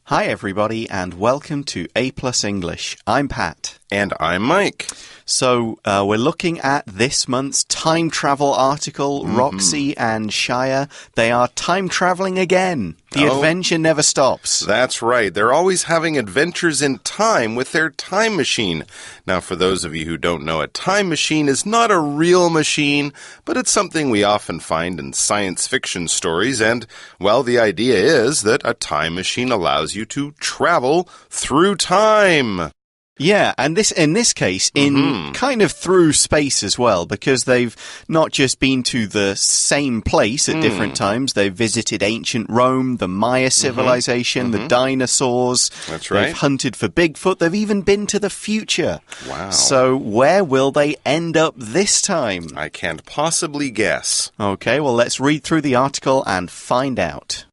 Hi everybody and welcome to A+ English. I'm Pat. And I'm Mike. So we're looking at this month's time travel article. Roxy and Shia, they are time traveling again. The adventure never stops. That's right. They're always having adventures in time with their time machine. Now, for those of you who don't know, a time machine is not a real machine, but it's something we often find in science fiction stories. And, well, the idea is that a time machine allows you to travel through time. Yeah, and in this case, in kind of through space as well, because they've not just been to the same place at different times. They've visited ancient Rome, the Maya civilization, the dinosaurs. That's right. They've hunted for Bigfoot. They've even been to the future. Wow. So where will they end up this time? I can't possibly guess. Okay, well, let's read through the article and find out.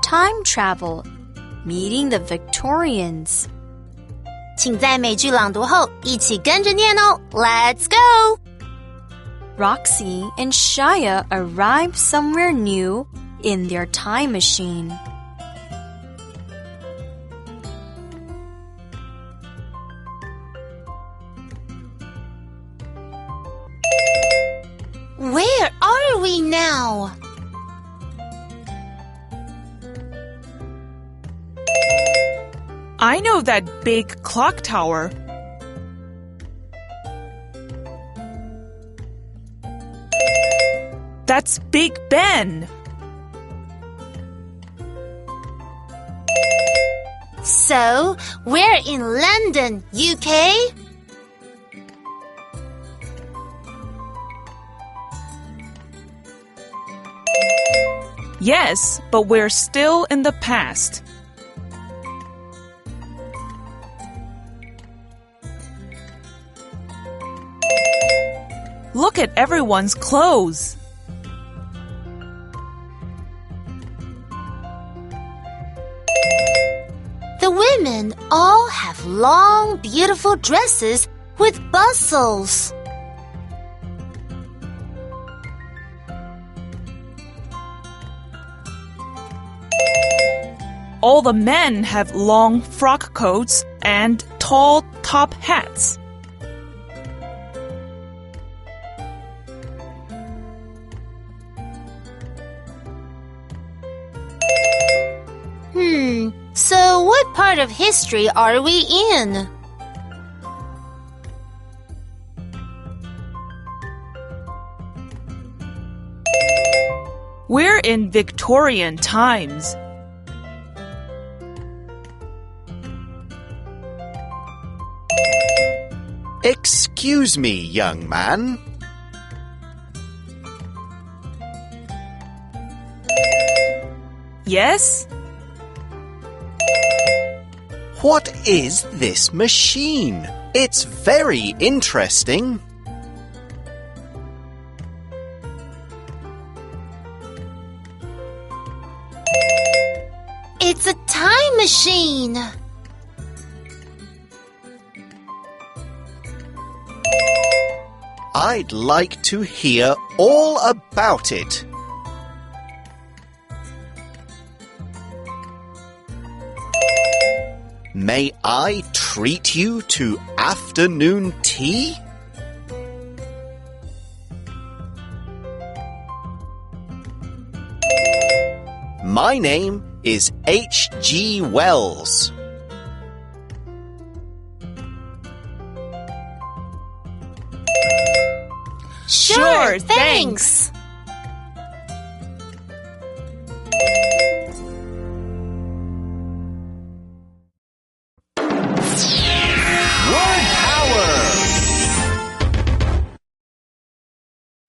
Time travel.Meeting the Victorians. 请在美剧朗读后一起跟着念哦 Let's go! Roxy and Shia arrive somewhere new in their time machine. Where are we now?I know that big clock tower. That's Big Ben. So, we're in London, UK? Yes, but we're still in the past.Look at everyone's clothes. The women all have long, beautiful dresses with bustles. All the men have long frock coats and tall top hats.So what part of history are we in? We're in Victorian times. Excuse me, young man. Yes?What is this machine? It's very interesting. It's a time machine. I'd like to hear all about it.May I treat you to afternoon tea? My name is H.G. Wells. Sure, thanks.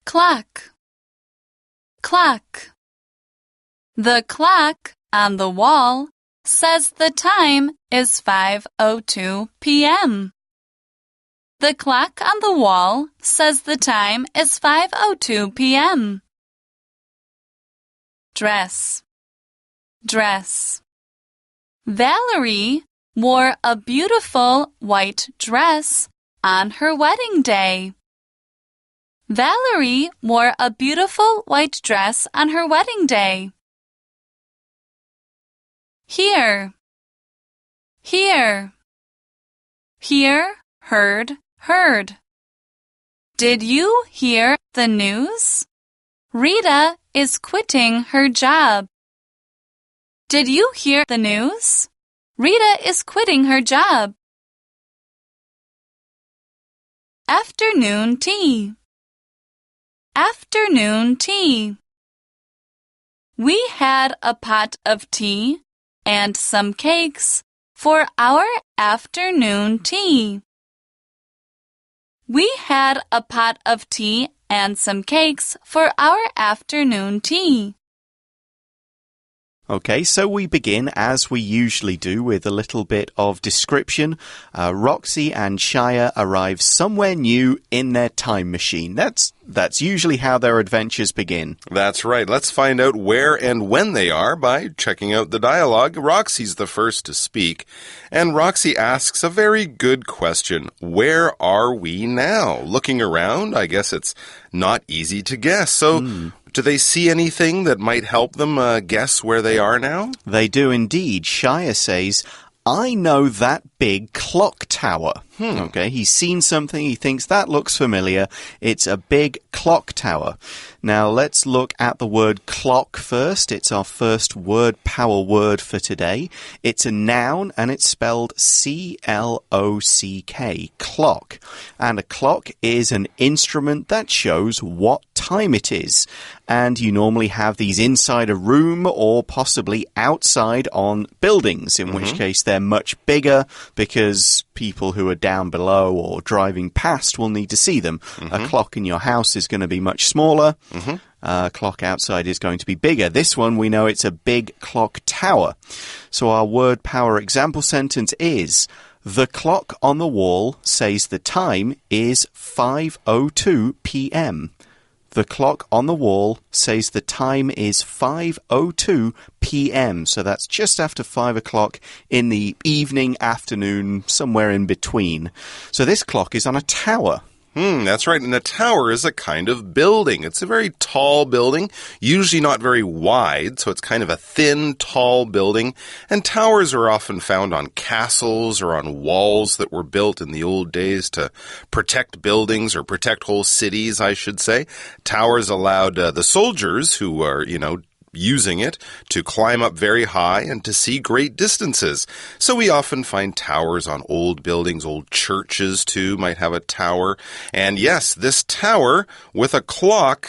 Clock. Clock. The clock on the wall says the time is 5:02 p.m. The clock on the wall says the time is 5:02 p.m. Dress. Dress. Valerie wore a beautiful white dress on her wedding day. Valerie wore a beautiful white dress on her wedding day. Hear. Hear. Hear, heard, heard. Did you hear the news? Rita is quitting her job. Did you hear the news? Rita is quitting her job. Afternoon tea. Afternoon tea. We had a pot of tea and some cakes for our afternoon tea. We had a pot of tea and some cakes for our afternoon tea. Okay, so we begin, as we usually do, with a little bit of description. Roxy and Shia arrive somewhere new in their time machine. That's usually how their adventures begin. That's right. Let's find out where and when they are by checking out the dialogue. Roxy's the first to speak, and Roxy asks a very good question. Where are we now? Looking around, I guess it's not easy to guess. So, do they see anything that might help them guess where they are now? They do indeed. Shia says, I know that big clock tower. Okay, he's seen something. He thinks that looks familiar. It's a big clock tower. Now, let's look at the word clock first. It's our first word power word for today. It's a noun, and it's spelled C-L-O-C-K, clock. And a clock is an instrument that shows what time it is. And you normally have these inside a room or possibly outside on buildings, in which case they're much bigger because people who are down below or driving past will need to see them. A clock in your house is going to be much smaller. A clock outside is going to be bigger. This one, we know it's a big clock tower. So our word power example sentence is, the clock on the wall says the time is 5:02 p.m. The clock on the wall says the time is 5:02 p.m. So that's just after 5 o'clock in the evening, afternoon, somewhere in between. So this clock is on a tower. That's right. And a tower is a kind of building. It's a very tall building, usually not very wide, so it's kind of a thin, tall building. And towers are often found on castles or on walls that were built in the old days to protect buildings or protect whole cities, I should say. Towers allowed the soldiers who are, using it to climb up very high and to see great distances. So we often find towers on old buildings. Old churches, too, might have a tower. And yes, this tower with a clock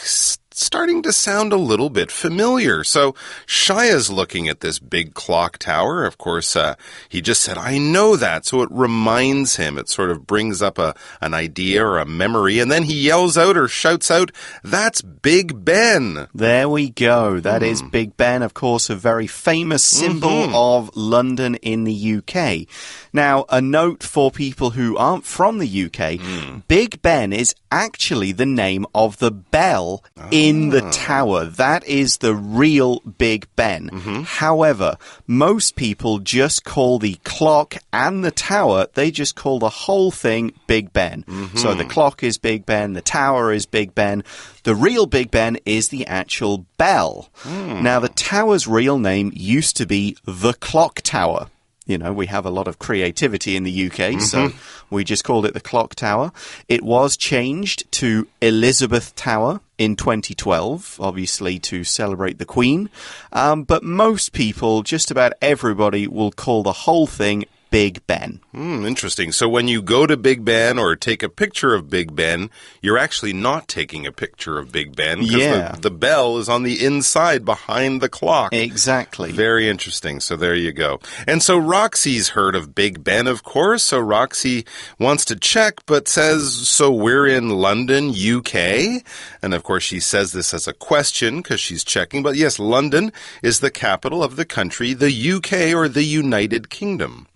starting to sound a little bit familiar. So Shia's looking at this big clock tower. Of course, he just said, I know that. So it reminds him. It sort of brings up an idea or a memory. And then he yells out or shouts out, that's Big Ben. There we go. That is Big Ben, of course, a very famous symbol of London in the UK. Now, a note for people who aren't from the UK, Big Ben is actually the name of the bell in the tower. That is the real Big Ben. However, most people just call the clock and the tower, they just call the whole thing Big Ben. So the clock is Big Ben, the tower is Big Ben. The real Big Ben is the actual bell. Now, the tower's real name used to be the Clock Tower. We have a lot of creativity in the UK, so we just called it the Clock Tower. It was changed to Elizabeth Tower in 2012, obviously to celebrate the Queen. But most people, just about everybody, will call the whole thing Big Ben. Interesting. So when you go to Big Ben or take a picture of Big Ben, you're actually not taking a picture of Big Ben because the bell is on the inside behind the clock. Exactly. Very interesting. So there you go. And so Roxy's heard of Big Ben, of course. So Roxy wants to check, but says, so we're in London, UK? And of course she says this as a question because she's checking. But yes, London is the capital of the country, the UK or the United Kingdom.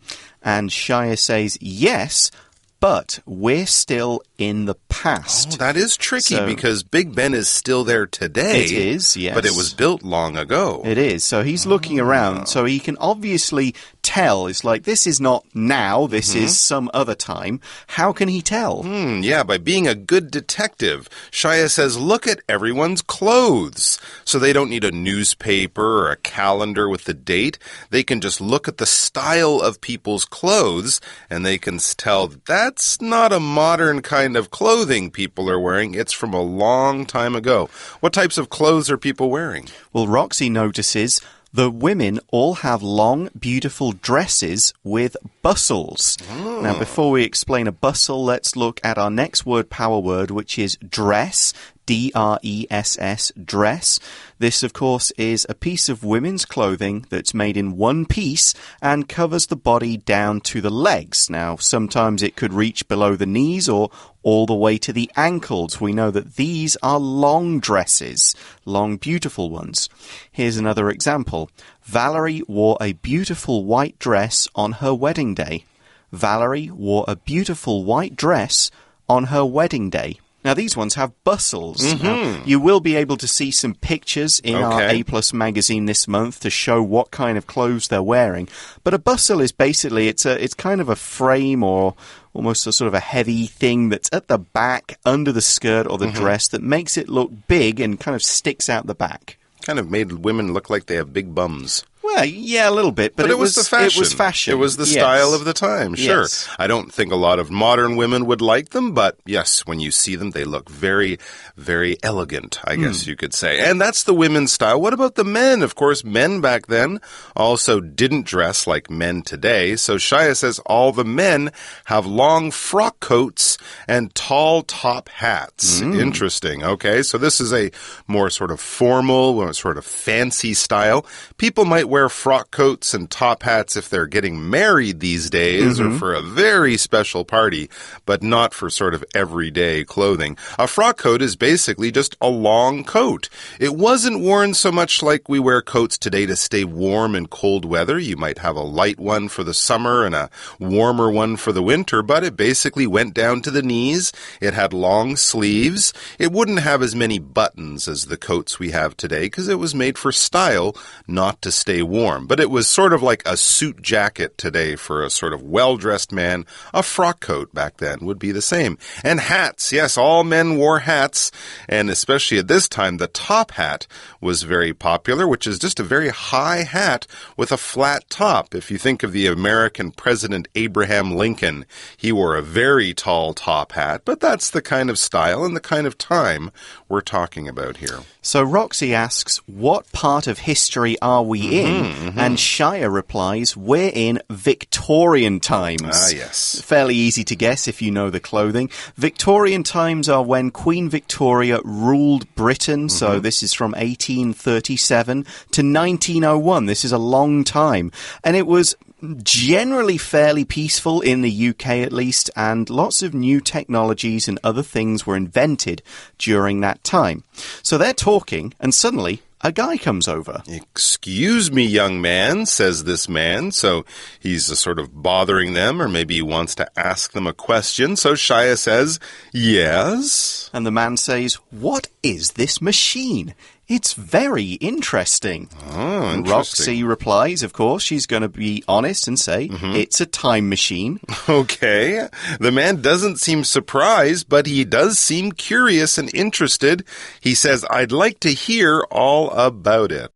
And Shia says, yes, but we're still in the past. Oh, that is tricky because Big Ben is still there today. It is, yes. But it was built long ago. It is. So he's looking around. So he can obviously tell is like, this is not now, this is some other time. How can he tell? Yeah, by being a good detective. Shaya says, look at everyone's clothes. So they don't need a newspaper or a calendar with the date. They can just look at the style of people's clothes, and they can tell that's not a modern kind of clothing people are wearing. It's from a long time ago. What types of clothes are people wearing? Well, Roxy notices the women all have long, beautiful dresses with bustles. Now, before we explain a bustle, let's look at our next word, power word, which is dress. D-R-E-S-S, dress. This, of course, is a piece of women's clothing that's made in one piece and covers the body down to the legs. Now, sometimes it could reach below the knees or all the way to the ankles. We know that these are long dresses, long, beautiful ones. Here's another example. Valerie wore a beautiful white dress on her wedding day. Valerie wore a beautiful white dress on her wedding day. Now, these ones have bustles. Now, you will be able to see some pictures in our A+ magazine this month to show what kind of clothes they're wearing. But a bustle is basically, it's kind of a frame or almost a sort of a heavy thing that's at the back, under the skirt or the dress that makes it look big and kind of sticks out the back. Kind of made women look like they have big bums. Well, yeah, a little bit, but it was the fashion. It was fashion. It was the style of the time, sure. Yes. I don't think a lot of modern women would like them, but yes, when you see them, they look very, very elegant, I guess you could say. And that's the women's style. What about the men? Of course, men back then also didn't dress like men today. So Shaya says all the men have long frock coats and tall top hats. Interesting. Okay, so this is a more sort of formal, more sort of fancy style. People might wear frock coats and top hats if they're getting married these days or for a very special party, but not for sort of everyday clothing. A frock coat is basically just a long coat. It wasn't worn so much like we wear coats today to stay warm in cold weather. You might have a light one for the summer and a warmer one for the winter, but it basically went down to the knees. It had long sleeves. It wouldn't have as many buttons as the coats we have today because it was made for style, not to stay warm. But it was sort of like a suit jacket today for a sort of well-dressed man. A frock coat back then would be the same. And hats. Yes, all men wore hats. And especially at this time, the top hat was very popular, which is just a very high hat with a flat top. If you think of the American President Abraham Lincoln, he wore a very tall top hat. But that's the kind of style and the kind of time we're talking about here. So Roxy asks, what part of history are we in? And Shaya replies, we're in Victorian times. Ah, yes. Fairly easy to guess if you know the clothing. Victorian times are when Queen Victoria ruled Britain. So this is from 1837 to 1901. This is a long time. And it was generally fairly peaceful in the UK at least, and lots of new technologies and other things were invented during that time. So they're talking, and suddenly a guy comes over. Excuse me, young man, says this man. So he's sort of bothering them, or maybe he wants to ask them a question. So Shaya says, yes. And the man says, what is this machine? It's very interesting. Oh, interesting. Roxy replies, of course, she's going to be honest and say, it's a time machine. Okay. The man doesn't seem surprised, but he does seem curious and interested. He says, I'd like to hear all about it.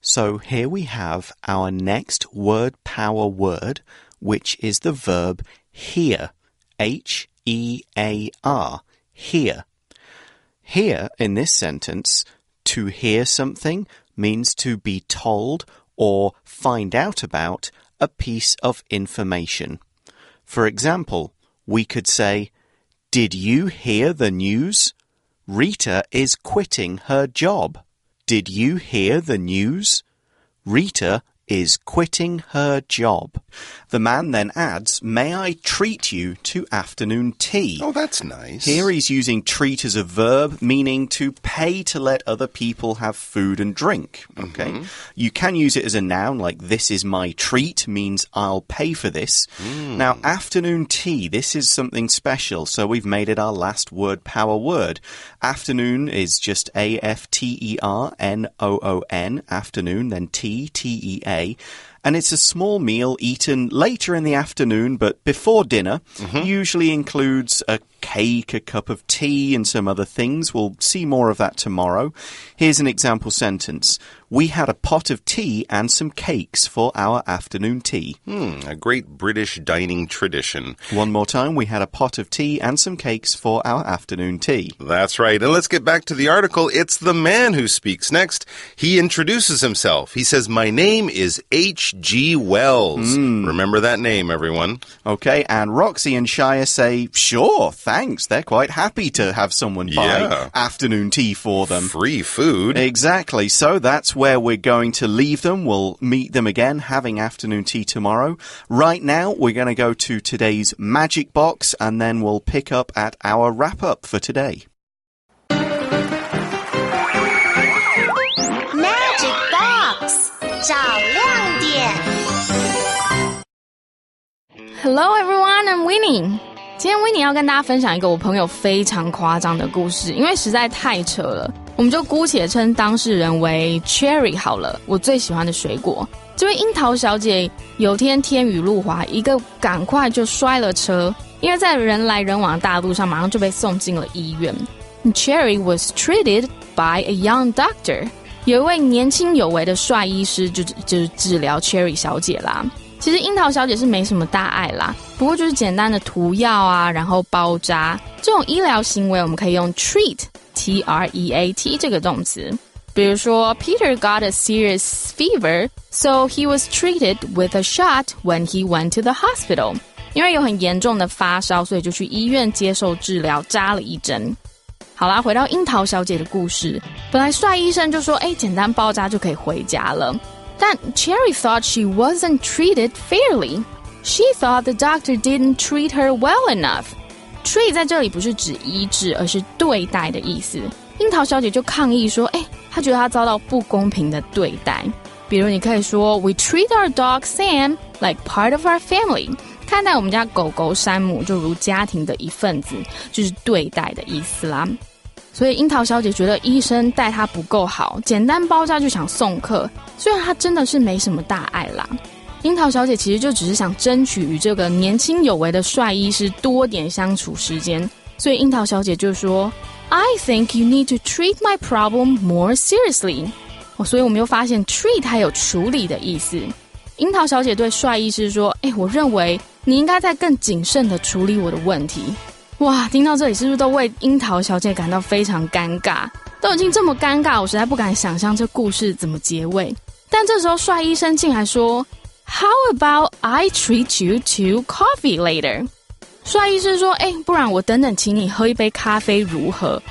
So here we have our next word power word, which is the verb hear. H-E-A-R. Hear. Hear in this sentence, to hear something means to be told or find out about a piece of information. For example, we could say, did you hear the news? Rita is quitting her job. Did you hear the news? Rita is quitting her job. The man then adds, may I treat you to afternoon tea? Oh, that's nice. Here he's using treat as a verb, meaning to pay to let other people have food and drink. Okay? You can use it as a noun, like this is my treat, means I'll pay for this. Now, afternoon tea, this is something special, so we've made it our last word power word. Afternoon is just A-F-T-E-R-N-O-O-N, afternoon, then tea, T-E-A. and it's a small meal eaten later in the afternoon, but before dinner. Usually includes a cake, a cup of tea, and some other things. We'll see more of that tomorrow. Here's an example sentence. We had a pot of tea and some cakes for our afternoon tea. A great British dining tradition. One more time. We had a pot of tea and some cakes for our afternoon tea. That's right. And let's get back to the article. It's the man who speaks next. He introduces himself. He says, my name is H.G. Wells. Remember that name, everyone. Okay, and Roxy and Shia say, sure, thanks. They're quite happy to have someone buy afternoon tea for them. Free food. Exactly. So that's where we're going to leave them. We'll meet them again having afternoon tea tomorrow. Right now, we're going to go to today's Magic Box, and then we'll pick up at our wrap-up for today. Magic Box 找亮点 Hello everyone, I'm Winnie. 今天 Winnie 要跟大家分享一个我朋友非常夸张的故事，因为实在太扯了，我们就姑且称当事人为 Cherry 好了，我最喜欢的水果。这位樱桃小姐有天天雨路滑，一个赶快就摔了车，因为在人来人往的大路上，马上就被送进了医院。Cherry was treated by a young doctor. 有一位年轻有为的帅医师就是治疗 Cherry 小姐啦。其实樱桃小姐是没什么大碍啦，不过就是简单的涂药啊，然后包扎这种医疗行为，我们可以用 treat T-R-E-A-T 这个动词。比如说 Peter got a serious fever, so he was treated with a shot when he went to the hospital. 因为有很严重的发烧，所以就去医院接受治疗，扎了一针。好啦，回到樱桃小姐的故事，本来帅医生就说简单包扎就可以回家了，但 Cherry thought she wasn't treated fairly. She thought the doctor didn't treat her well enough. Treat 在这里不是指医治，而是对待的意思。樱桃小姐就抗议说她觉得她遭到不公平的对待。比如你可以说 We treat our dog Sam like part of our family. 看待我们家狗狗山姆就如家庭的一份子，就是对待的意思啦。所以樱桃小姐觉得医生待她不够好，简单包扎就想送客，虽然她真的是没什么大碍啦。樱桃小姐其实就只是想争取与这个年轻有为的帅医师多点相处时间，所以樱桃小姐就说 I think you need to treat my problem more seriously. 所以我们又发现 treat 还有处理的意思。樱桃小姐对帅医师说我认为你应该再更谨慎地处理我的问题。哇，听到这里是不是都为樱桃小姐感到非常尴尬？都已经这么尴尬，我实在不敢想象这故事怎么结尾。但这时候帅医生进来说 How about I treat you to coffee later? 帅医生说不然我等等请你喝一杯咖啡如何？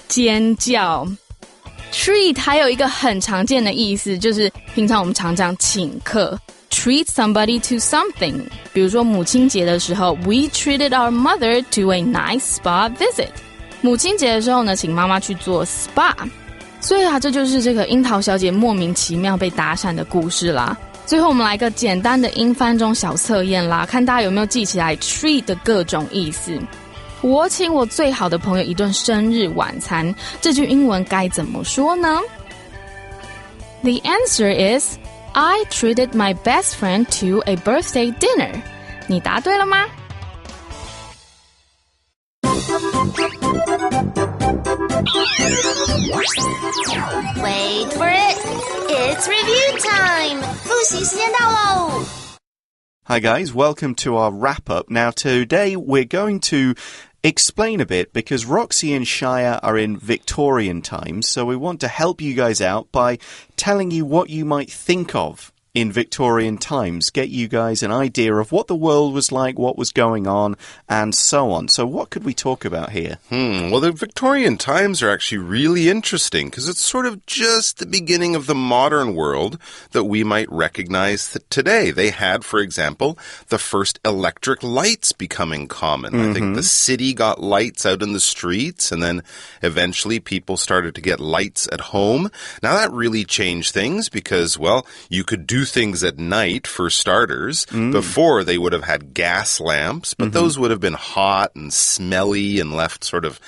尖叫。Treat 还有一个很常见的意思，就是平常我们常讲请客treat somebody to something. 比如说母亲节的时候 We treated our mother to a nice spa visit. 母亲节的时候呢，请妈妈去做 spa. 所以这就是这个樱桃小姐莫名其妙被搭讪的故事啦。最后我们来个简单的英翻中小测验啦，看大家有没有记起来 treat 的各种意思。我请我最好的朋友一顿生日晚餐，这句英文该怎么说呢？ The answer is I treated my best friend to a birthday dinner. 你答对了吗？ Wait for it. It's review time. 复习时间到喽。Hi guys, welcome to our wrap-up. Now today we're going to explain a bit because Roxy and Shia are in Victorian times, so we want to help you guys out by telling you what you might think of in Victorian times, get you guys an idea of what the world was like, what was going on, and so on. So what could we talk about here? Well, the Victorian times are actually really interesting because it's sort of just the beginning of the modern world that we might recognize today. They had, for example, the first electric lights becoming common. I think the city got lights out in the streets, and then eventually people started to get lights at home. Now, that really changed things because, well, you could do do things at night for starters. Before, they would have had gas lamps, but those would have been hot and smelly and left sort of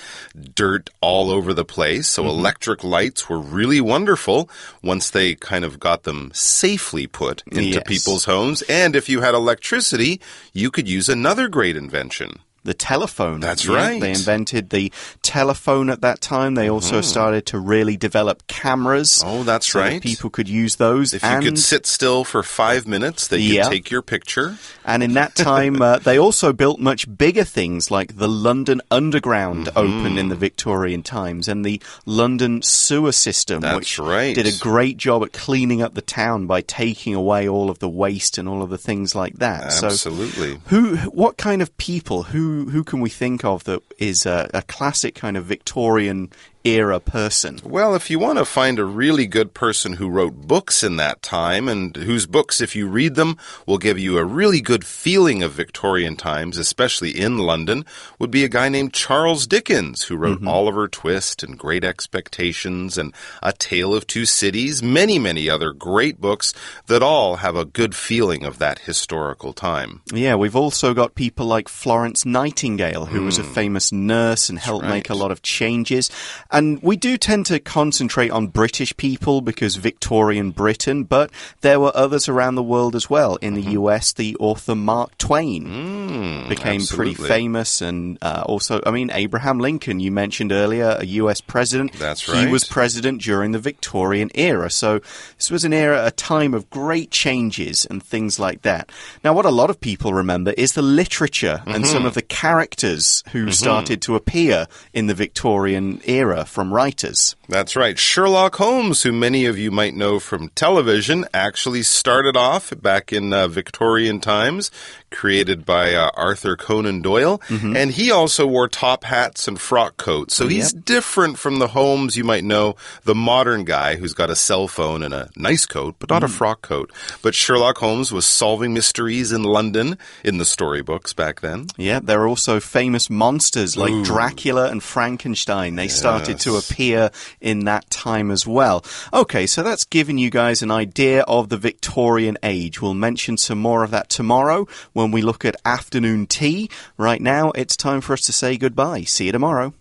dirt all over the place. So electric lights were really wonderful once they kind of got them safely put into people's homes. And if you had electricity, you could use another great invention. The telephone. That's right. They invented the telephone at that time. They also started to really develop cameras. Oh, that's so right. that people could use those. If you could sit still for 5 minutes, they could take your picture. And in that time, they also built much bigger things like the London Underground opened in the Victorian times and the London sewer system, which did a great job at cleaning up the town by taking away all of the waste and all of the things like that. Absolutely. So what kind of people, who can we think of that is a classic kind of Victorian era person? Well, if you want to find a really good person who wrote books in that time and whose books, if you read them, will give you a really good feeling of Victorian times, especially in London, would be a guy named Charles Dickens, who wrote Oliver Twist and Great Expectations and A Tale of Two Cities, many, many other great books that all have a good feeling of that historical time. Yeah, we've also got people like Florence Nightingale, who was a famous nurse and helped make a lot of changes. And we do tend to concentrate on British people because Victorian Britain, but there were others around the world as well. In the US, the author Mark Twain became pretty famous. And also, I mean, Abraham Lincoln, you mentioned earlier, a US president. That's right. He was president during the Victorian era. So this was an era, a time of great changes and things like that. Now, what a lot of people remember is the literature and some of the characters who started to appear in the Victorian era from writers. That's right. Sherlock Holmes, who many of you might know from television, actually started off back in Victorian times, created by Arthur Conan Doyle. And he also wore top hats and frock coats. So he's different from the Holmes you might know, the modern guy who's got a cell phone and a nice coat, but not a frock coat. But Sherlock Holmes was solving mysteries in London in the storybooks back then. Yeah, there are also famous monsters like Dracula and Frankenstein. They started to appear in that time as well. Okay, so that's given you guys an idea of the Victorian age. We'll mention some more of that tomorrow when we look at afternoon tea. Right now, it's time for us to say goodbye. See you tomorrow.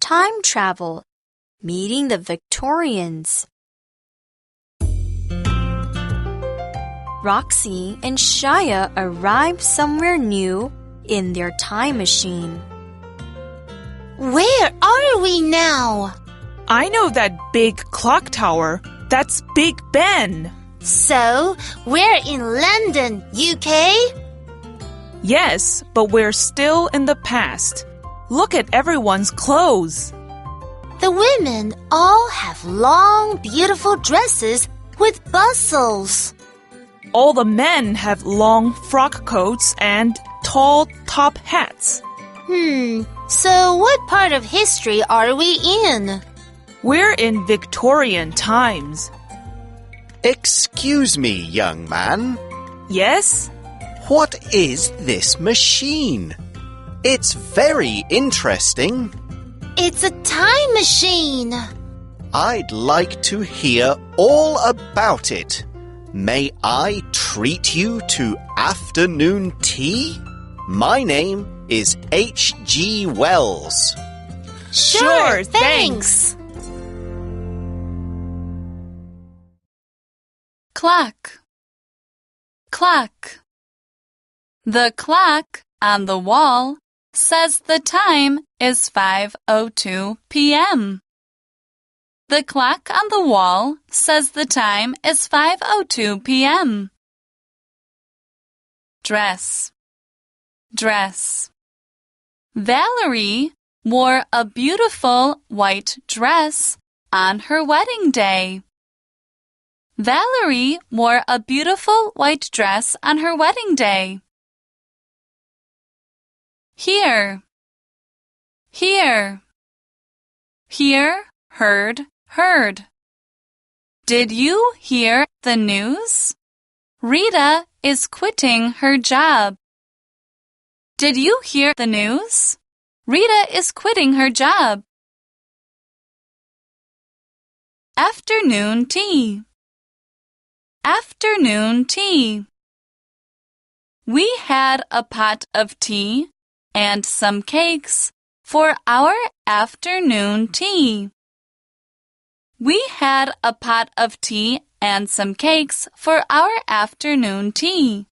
Time travel. Meeting the Victorians. Roxy and Shia arrived somewhere new in their time machine. Where are we now? I know that big clock tower. That's Big Ben. So, we're in London, UK? Yes, but we're still in the past. Look at everyone's clothes. The women all have long, beautiful dresses with bustles. All the men have long frock coats and tall top hats. So what part of history are we in? We're in Victorian times. Excuse me, young man. Yes? What is this machine? It's very interesting. It's a time machine. I'd like to hear all about it. May I treat you to afternoon tea? My name is H.G. Wells. Sure, thanks. Clock. Clock. The clock on the wall says the time is 5:02 p.m. The clock on the wall says the time is 5:02 p.m. Dress. Dress. Valerie wore a beautiful white dress on her wedding day. Valerie wore a beautiful white dress on her wedding day. Hear. Hear. Hear, heard, heard. Did you hear the news? Rita is quitting her job. Did you hear the news? Rita is quitting her job. Afternoon tea. afternoon tea. We had a pot of tea and some cakes for our afternoon tea. We had a pot of tea and some cakes for our afternoon tea.